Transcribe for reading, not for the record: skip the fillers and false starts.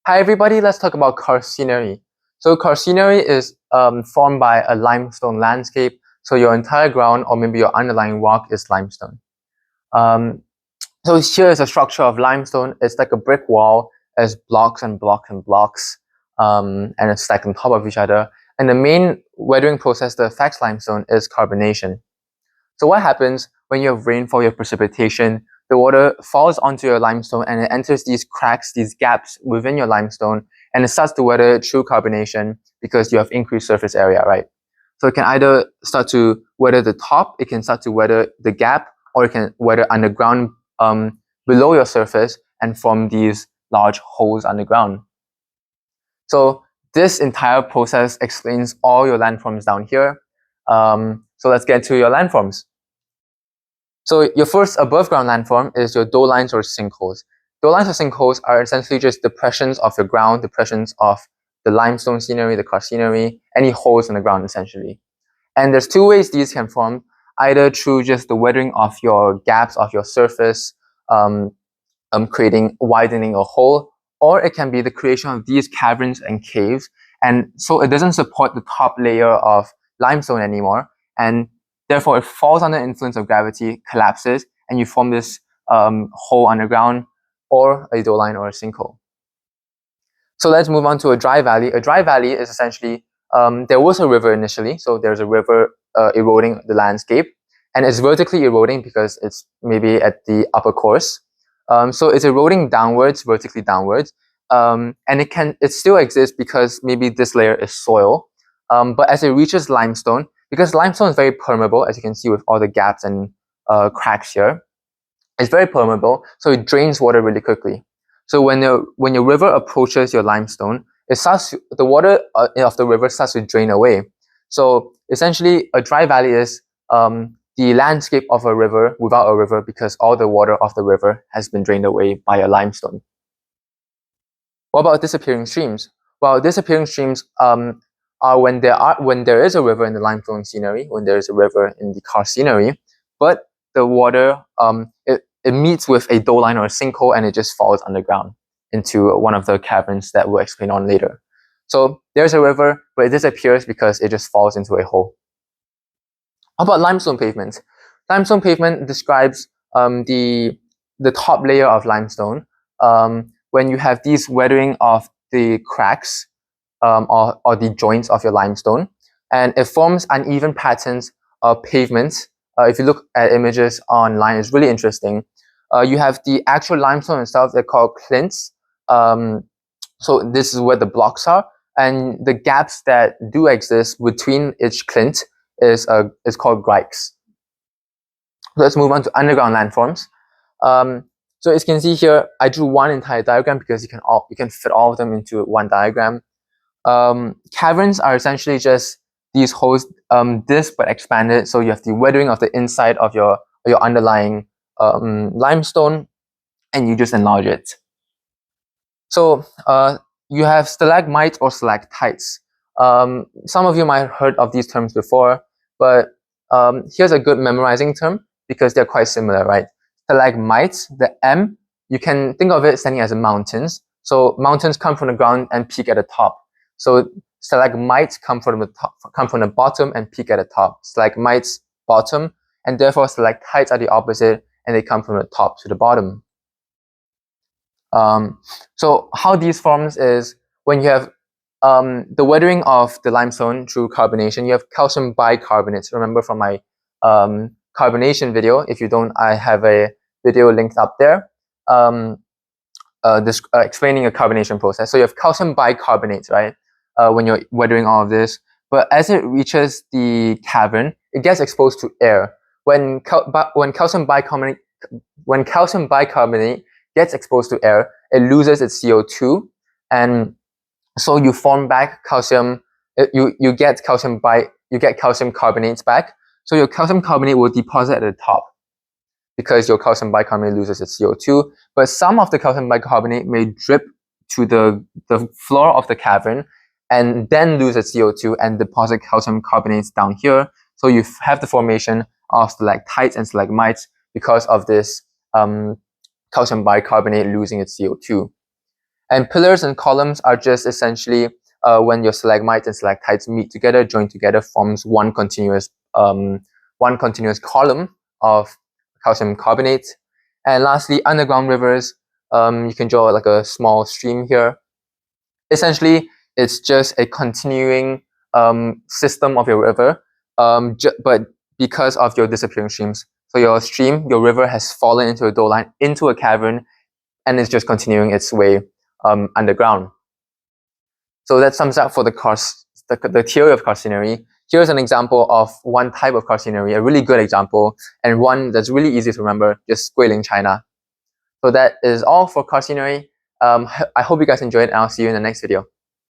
Hi everybody, let's talk about Karst scenery. So Karst scenery is formed by a limestone landscape. So your entire ground or maybe your underlying rock is limestone. Um, so here is a structure of limestone. It's like a brick wall as blocks and blocks and blocks, and it's stacked on top of each other. And the main weathering process that affects limestone is carbonation. So what happens when you have rainfall, you have precipitation, the water falls onto your limestone and it enters these cracks, these gaps within your limestone, and it starts to weather through carbonation because you have increased surface area, right? So it can either start to weather the top, it can start to weather the gap, or it can weather underground below your surface and form these large holes underground. So this entire process explains all your landforms down here. So let's get to your landforms. So your first above ground landform is your dolines or sinkholes. Dolines or sinkholes are essentially just depressions of your ground, depressions of the limestone scenery, the karst scenery, any holes in the ground essentially. And there's two ways these can form, either through just the weathering of your gaps of your surface, creating, widening a hole, or it can be the creation of these caverns and caves. And so it doesn't support the top layer of limestone anymore. And therefore it falls under influence of gravity, collapses, and you form this hole underground or a doline or a sinkhole. So let's move on to a dry valley. A dry valley is essentially, there was a river initially. So there's a river eroding the landscape, and it's vertically eroding because it's maybe at the upper course. So it's eroding downwards, vertically downwards. And it still exists because maybe this layer is soil. But as it reaches limestone, because limestone is very permeable, as you can see with all the gaps and cracks here, it's very permeable, so it drains water really quickly. So when your river approaches your limestone, the water of the river starts to drain away. So essentially, a dry valley is the landscape of a river without a river because all the water of the river has been drained away by a limestone. What about disappearing streams? Well, disappearing streams are when there is a river in the limestone scenery, when there is a river in the karst scenery, but the water it meets with a doline or a sinkhole and it just falls underground into one of the caverns that we'll explain on later. So there's a river, but it disappears because it just falls into a hole. How about limestone pavement? Limestone pavement describes the top layer of limestone when you have these weathering of the cracks or the joints of your limestone, and it forms uneven patterns of pavements. If you look at images online, it's really interesting. You have the actual limestone itself, they're called clints. So this is where the blocks are, and the gaps that do exist between each clint is called grikes. Let's move on to underground landforms. So as you can see here, I drew one entire diagram because you can fit all of them into one diagram. Caverns are essentially just these holes, this but expanded. So you have the weathering of the inside of your underlying limestone, and you just enlarge it. So you have stalagmites or stalactites. Some of you might have heard of these terms before, but here's a good memorizing term because they're quite similar, right? Stalagmites, the M, you can think of it standing as mountains. So mountains come from the ground and peak at the top. So stalagmites come from the bottom and peak at the top. Stalagmites bottom, and therefore stalactites are the opposite, and they come from the top to the bottom. So how these forms is when you have the weathering of the limestone through carbonation, you have calcium bicarbonates. Remember from my carbonation video, if you don't, I have a video linked up there explaining a carbonation process. So you have calcium bicarbonates, right? When you're weathering all of this, but as it reaches the cavern, it gets exposed to air. When calcium bicarbonate gets exposed to air, it loses its CO2, and so you form back calcium. You get calcium carbonates back. So your calcium carbonate will deposit at the top because your calcium bicarbonate loses its CO2. But some of the calcium bicarbonate may drip to the floor of the cavern and then lose its CO2 and deposit calcium carbonates down here. So you have the formation of stalactites and stalagmites because of this calcium bicarbonate losing its CO2. And pillars and columns are just essentially when your stalagmites and stalactites meet together, join together, forms one continuous column of calcium carbonate. And lastly, underground rivers, you can draw like a small stream here. Essentially, it's just a continuing system of your river, but because of your disappearing streams. So your stream, your river has fallen into a doe line, into a cavern, and it's just continuing its way underground. So that sums up for the theory of carcinery. Here's an example of one type of carcinery, a really good example, and one that's really easy to remember, just squalene china. So that is all for carcinery. I hope you guys enjoyed, and I'll see you in the next video.